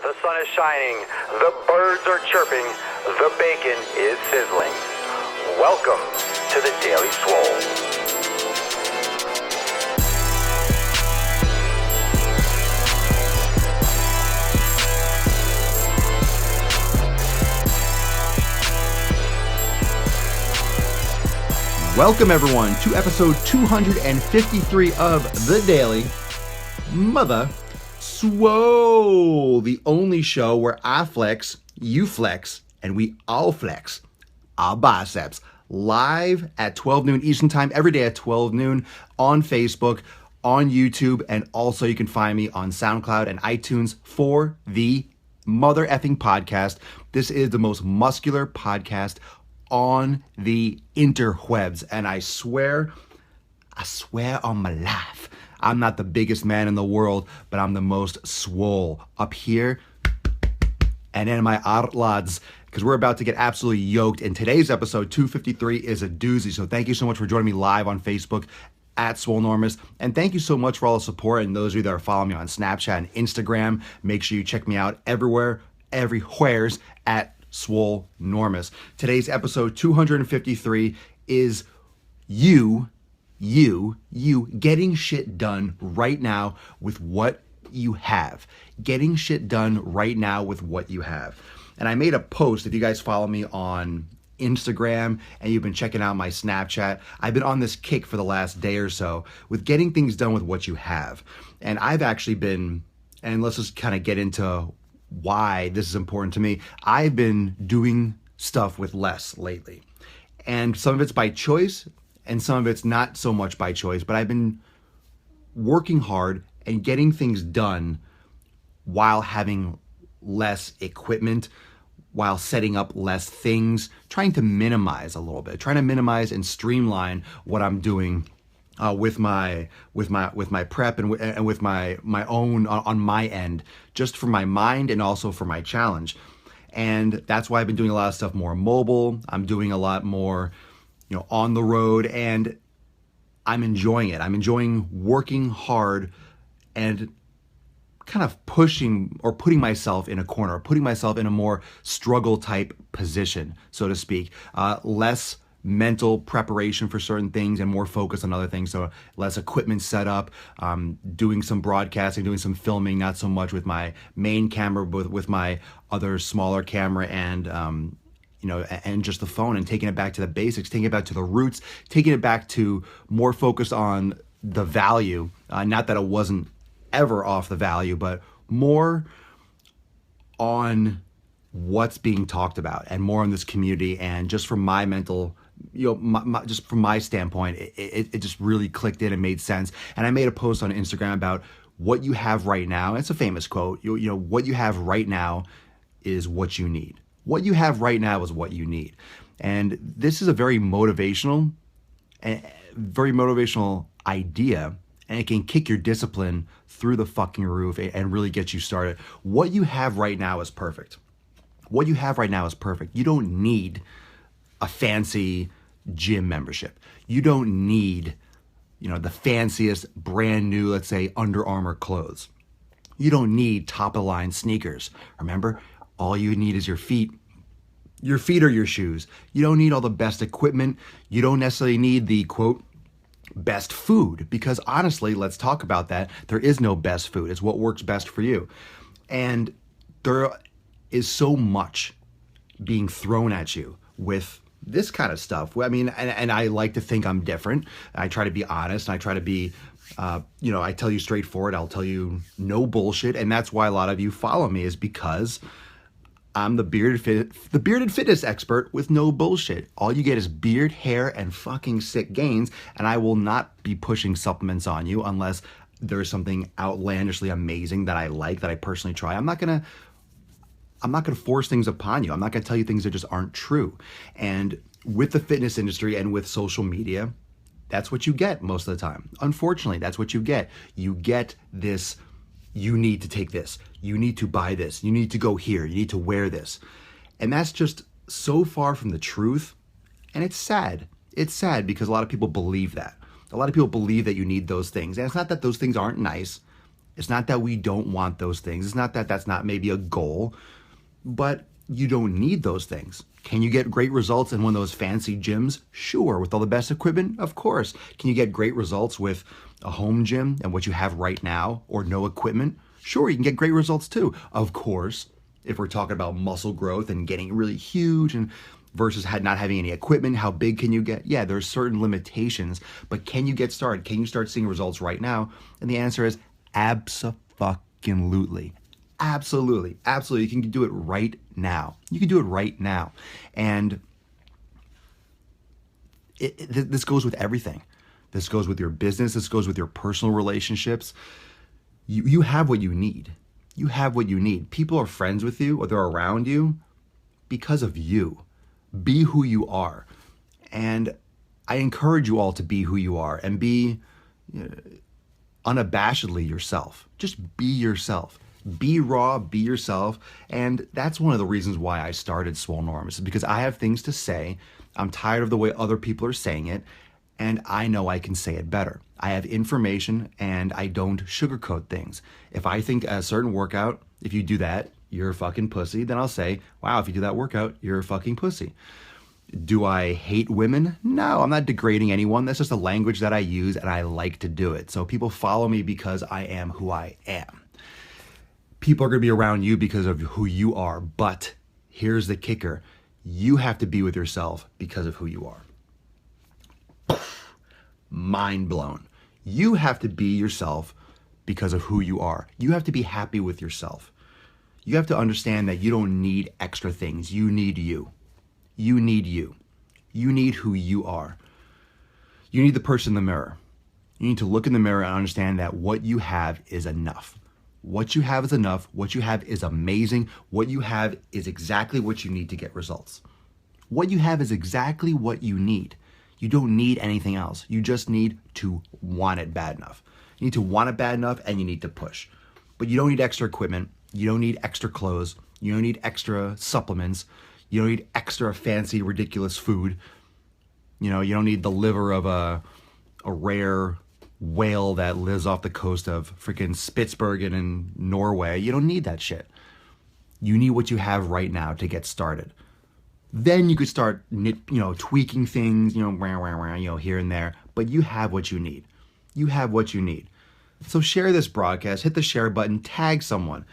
The sun is shining, the birds are chirping, the bacon is sizzling. Welcome to the Daily Swole. Welcome everyone to episode 253 of The Daily Mother Swole, the only show where I flex, you flex, and we all flex our biceps. Live at 12 noon Eastern Time, every day at 12 noon on Facebook, on YouTube, and also you can find me on SoundCloud and iTunes for the Mother Effing Podcast. This is the most muscular podcast on the interwebs, and I swear on my life, I'm not the biggest man in the world, but I'm the most swole up here and in my outlads, because we're about to get absolutely yoked. And today's episode 253 is a doozy, so thank you so much for joining me live on Facebook at Swolenormous, and thank you so much for all the support, and those of you that are following me on Snapchat and Instagram, make sure you check me out everywhere's at Swolenormous. Today's episode 253 is you getting shit done right now with what you have. Getting shit done right now with what you have. And I made a post, if you guys follow me on Instagram and you've been checking out my Snapchat, I've been on this kick for the last day or so with getting things done with what you have. And I've actually been, and let's just kind of get into why this is important to me. I've been doing stuff with less lately, and some of it's by choice and some of it's not so much by choice, but I've been working hard and getting things done while having less equipment, while setting up less things, trying to minimize a little bit, trying to minimize and streamline what I'm doing with my prep and with my own on my end, just for my mind and also for my challenge. And that's why I've been doing a lot of stuff more mobile. I'm doing a lot more, on the road, and I'm enjoying it. I'm enjoying working hard and kind of pushing or putting myself in a corner, putting myself in a more struggle type position, so to speak. Less mental preparation for certain things and more focus on other things. So less equipment set up, doing some broadcasting, doing some filming, not so much with my main camera, but with my other smaller camera and, and just the phone, and taking it back to the basics, taking it back to the roots, taking it back to more focus on the value. Not that it wasn't ever off the value, but more on what's being talked about and more on this community. And just from my mental, just from my standpoint, it just really clicked in and made sense. And I made a post on Instagram about what you have right now. It's a famous quote. What you have right now is what you need. What you have right now is what you need. And this is a very motivational idea, and it can kick your discipline through the fucking roof and really get you started. What you have right now is perfect. What you have right now is perfect. You don't need a fancy gym membership. You don't need, the fanciest brand new, let's say, Under Armour clothes. You don't need top of the line sneakers. Remember, all you need is your feet. Your feet are your shoes. You don't need all the best equipment. You don't necessarily need the, quote, best food, because honestly, let's talk about that. There is no best food. It's what works best for you. And there is so much being thrown at you with this kind of stuff. I mean, and I like to think I'm different. I try to be honest, and I try to be, I tell you straightforward. I'll tell you no bullshit. And that's why a lot of you follow me, is because I'm the bearded fitness expert with no bullshit. All you get is beard, hair, and fucking sick gains. And I will not be pushing supplements on you unless there's something outlandishly amazing that I like, that I personally try. I'm not gonna force things upon you. I'm not gonna tell you things that just aren't true. And with the fitness industry and with social media, that's what you get most of the time. Unfortunately, that's what you get. You get this, you need to take this, you need to buy this, you need to go here, you need to wear this. And that's just so far from the truth. And it's sad. It's sad because a lot of people believe that. A lot of people believe that you need those things. And it's not that those things aren't nice. It's not that we don't want those things. It's not that that's not maybe a goal, but you don't need those things. Can you get great results in one of those fancy gyms? Sure. With all the best equipment? Of course. Can you get great results with a home gym and what you have right now or no equipment? Sure, you can get great results too. Of course, if we're talking about muscle growth and getting really huge and versus not having any equipment, how big can you get? Yeah, there's certain limitations, but can you get started? Can you start seeing results right now? And the answer is abso-fucking-lutely. Absolutely. Absolutely. You can do it right now. You can do it right now. And this goes with everything. This goes with your business. This goes with your personal relationships. You have what you need. You have what you need. People are friends with you or they're around you because of you. Be who you are. And I encourage you all to be who you are and be unabashedly yourself. Just be yourself. Be raw, be yourself. And that's one of the reasons why I started Swolenormous, is because I have things to say. I'm tired of the way other people are saying it, and I know I can say it better. I have information and I don't sugarcoat things. If I think a certain workout, if you do that, you're a fucking pussy, then I'll say, wow, if you do that workout, you're a fucking pussy. Do I hate women? No, I'm not degrading anyone. That's just a language that I use and I like to do it. So people follow me because I am who I am. People are going to be around you because of who you are. But here's the kicker. You have to be with yourself because of who you are. Mind blown. You have to be yourself because of who you are. You have to be happy with yourself. You have to understand that you don't need extra things. You need you. You need you. You need who you are. You need the person in the mirror. You need to look in the mirror and understand that what you have is enough. What you have is enough. What you have is amazing. What you have is exactly what you need to get results. What you have is exactly what you need. You don't need anything else. You just need to want it bad enough. You need to want it bad enough and you need to push. But you don't need extra equipment. You don't need extra clothes. You don't need extra supplements. You don't need extra fancy, ridiculous food. You don't need the liver of a rare whale that lives off the coast of freaking Spitsbergen in Norway. You don't need that shit. You need what you have right now to get started. Then you could start tweaking things, here and there, but you have what you need. You have what you need. So share this broadcast, hit the share button, tag someone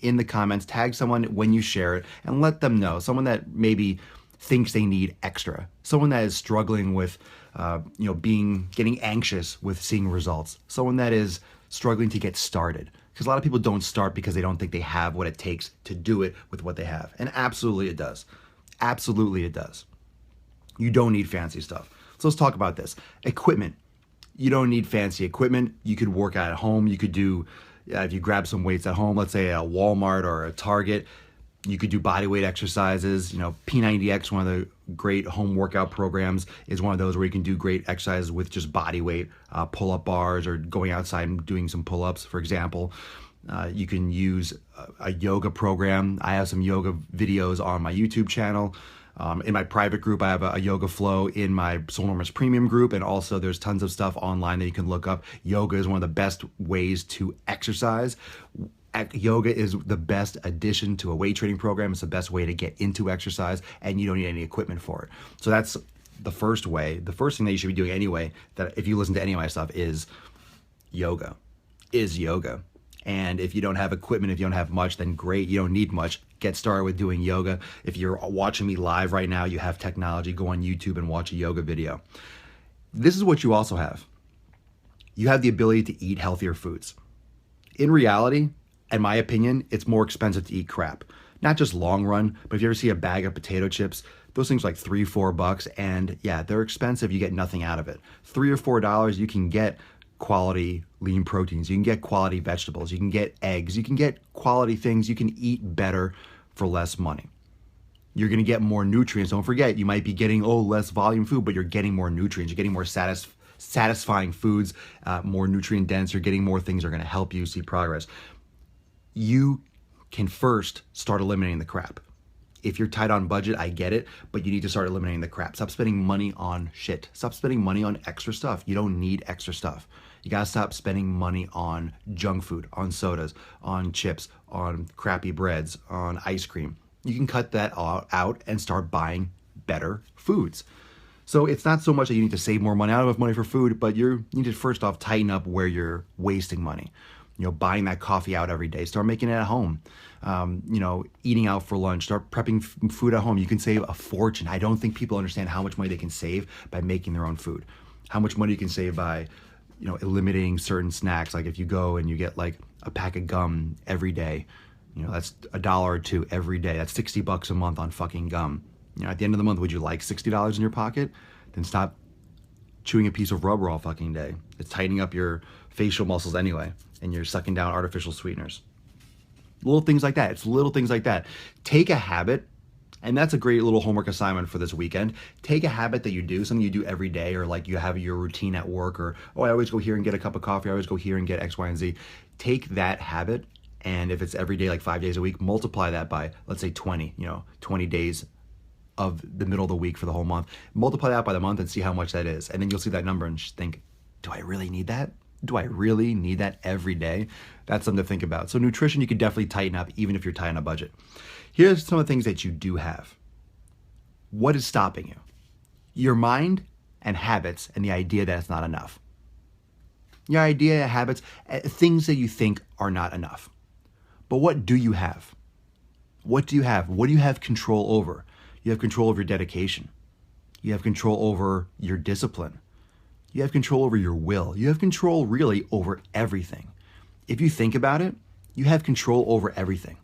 in the comments, tag someone when you share it, and let them know. Someone that maybe thinks they need extra, someone that is struggling with, getting anxious with seeing results, someone that is struggling to get started. Because a lot of people don't start because they don't think they have what it takes to do it with what they have. And absolutely it does. Absolutely it does. You don't need fancy stuff. So let's talk about this. Equipment. You don't need fancy equipment. You could work out at home. You could do, if you grab some weights at home, let's say a Walmart or a Target, you could do body weight exercises. P90X, one of the great home workout programs, is one of those where you can do great exercises with just body weight, pull-up bars, or going outside and doing some pull-ups, for example. You can use a yoga program. I have some yoga videos on my YouTube channel. In my private group, I have a yoga flow in my Swolenormous premium group, and also there's tons of stuff online that you can look up. Yoga is one of the best ways to exercise. Yoga is the best addition to a weight training program. It's the best way to get into exercise, and you don't need any equipment for it. So that's the first way. The first thing that you should be doing anyway, that if you listen to any of my stuff, is yoga. And if you don't have equipment, if you don't have much, then great. You don't need much. Get started with doing yoga. If you're watching me live right now, you have technology, go on YouTube and watch a yoga video. This is what you also have. You have the ability to eat healthier foods. In reality, in my opinion, it's more expensive to eat crap. Not just long run, but if you ever see a bag of potato chips, those things are like $3-4, and yeah, they're expensive. You get nothing out of it. $3 or $4, you can get quality lean proteins. You can get quality vegetables. You can get eggs. You can get quality things. You can eat better for less money. You're going to get more nutrients. Don't forget, you might be getting, less volume food, but you're getting more nutrients. You're getting more satisfying foods, more nutrient dense. You're getting more things that are going to help you see progress. You can first start eliminating the crap. If you're tight on budget, I get it, but you need to start eliminating the crap. Stop spending money on shit. Stop spending money on extra stuff. You don't need extra stuff. You gotta stop spending money on junk food, on sodas, on chips, on crappy breads, on ice cream. You can cut that all out and start buying better foods. So it's not so much that you need to save more money, I don't have money for food, but you need to first off tighten up where you're wasting money. Buying that coffee out every day, start making it at home. Eating out for lunch, start prepping food at home. You can save a fortune. I don't think people understand how much money they can save by making their own food. How much money you can save by, eliminating certain snacks. Like if you go and you get like a pack of gum every day, that's $1 or $2 every day. That's $60 a month on fucking gum. At the end of the month, would you like $60 in your pocket? Then stop chewing a piece of rubber all fucking day. It's tightening up your facial muscles anyway, and you're sucking down artificial sweeteners. Little things like that. It's little things like that. Take a habit, and that's a great little homework assignment for this weekend. Take a habit that you do, something you do every day, or like you have your routine at work, or, I always go here and get a cup of coffee, I always go here and get X, Y, and Z. Take that habit, and if it's every day, like 5 days a week, multiply that by, let's say 20, 20 days of the middle of the week for the whole month. Multiply that by the month and see how much that is. And then you'll see that number and just think, do I really need that? Do I really need that every day? That's something to think about. So nutrition, you can definitely tighten up even if you're tight on a budget. Here's some of the things that you do have. What is stopping you? Your mind and habits and the idea that it's not enough. Your idea, habits, things that you think are not enough. But what do you have? What do you have? What do you have control over? You have control over your dedication. You have control over your discipline. You have control over your will. You have control really over everything. If you think about it, you have control over everything.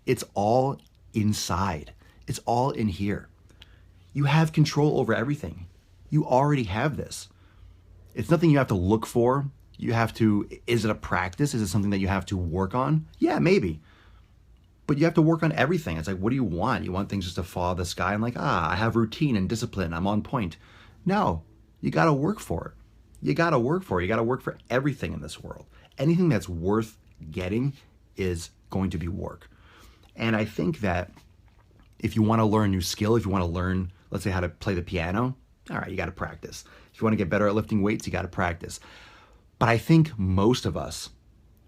It's all inside. It's all in here. You have control over everything. You already have this. It's nothing you have to look for. Is it a practice? Is it something that you have to work on? Yeah, maybe. But you have to work on everything. It's like, what do you want? You want things just to fall out of the sky and like, I have routine and discipline. I'm on point. No, you got to work for it. You got to work for it. You got to work for everything in this world. Anything that's worth getting is going to be work. And I think that if you want to learn a new skill, if you want to learn, let's say, how to play the piano, all right, you got to practice. If you want to get better at lifting weights, you got to practice. But I think most of us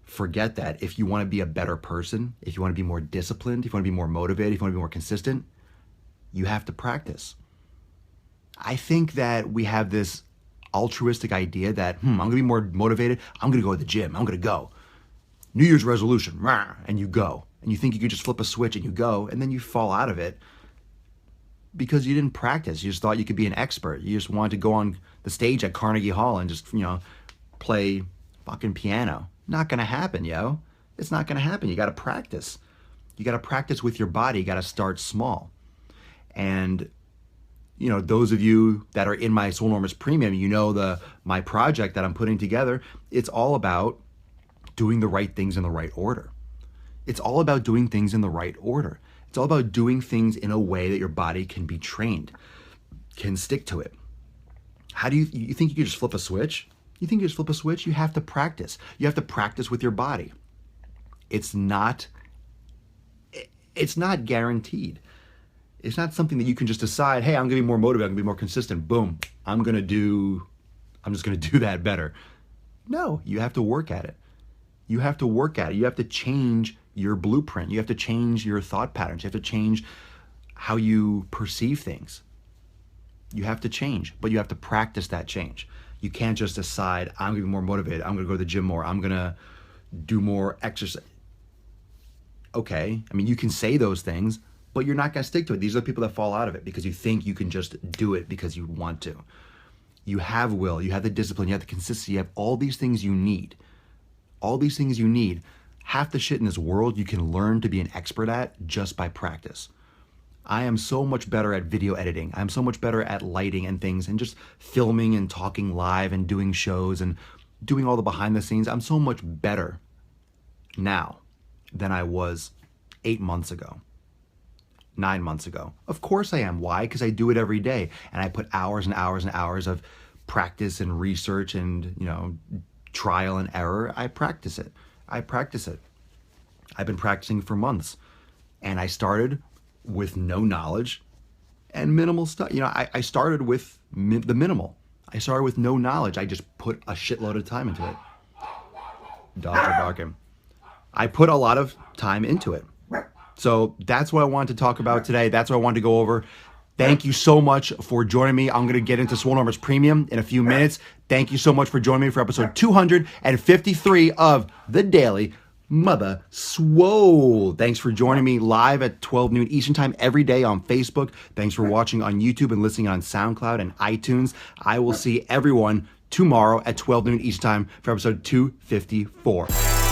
forget that if you want to be a better person, if you want to be more disciplined, if you want to be more motivated, if you want to be more consistent, you have to practice. I think that we have this altruistic idea that, I'm going to be more motivated, I'm going to go to the gym, I'm going to go. New Year's resolution, and you go. And you think you could just flip a switch and you go, and then you fall out of it because you didn't practice. You just thought you could be an expert. You just wanted to go on the stage at Carnegie Hall and just, play fucking piano. Not gonna happen, yo. It's not gonna happen. You gotta practice. You gotta practice with your body. You gotta start small. And, those of you that are in my Swolenormous Premium, my project that I'm putting together, it's all about doing the right things in the right order. It's all about doing things in the right order. It's all about doing things in a way that your body can be trained, can stick to it. How do you think you could just flip a switch? You think you just flip a switch? You have to practice. You have to practice with your body. It's not guaranteed. It's not something that you can just decide, hey, I'm gonna be more motivated, I'm gonna be more consistent, boom, I'm just gonna do that better. No, you have to work at it. You have to work at it. You have to change your blueprint. You have to change your thought patterns. You have to change how you perceive things. You have to change, but you have to practice that change. You can't just decide, I'm gonna be more motivated, I'm gonna go to the gym more, I'm gonna do more exercise. Okay, you can say those things, but you're not gonna stick to it. These are the people that fall out of it because you think you can just do it because you want to. You have will, you have the discipline, you have the consistency, you have all these things you need. All these things you need. Half the shit in this world you can learn to be an expert at just by practice. I am so much better at video editing. I'm so much better at lighting and things and just filming and talking live and doing shows and doing all the behind the scenes. I'm so much better now than I was 8 months ago, 9 months ago. Of course I am. Why? Because I do it every day and I put hours and hours and hours of practice and research and, trial and error. I practice it. I've been practicing for months and I started with no knowledge and minimal stuff. I started with the minimal. I started with no knowledge. I just put a shitload of time into it. Dogs are barking. I put a lot of time into it. So that's what I wanted to talk about today. That's what I wanted to go over. Thank you so much for joining me. I'm going to get into Swolenormous Premium in a few minutes. Thank you so much for joining me for episode 253 of The Daily Mother Swole. Thanks for joining me live at 12 noon Eastern Time every day on Facebook. Thanks for watching on YouTube and listening on SoundCloud and iTunes. I will see everyone tomorrow at 12 noon Eastern Time for episode 254.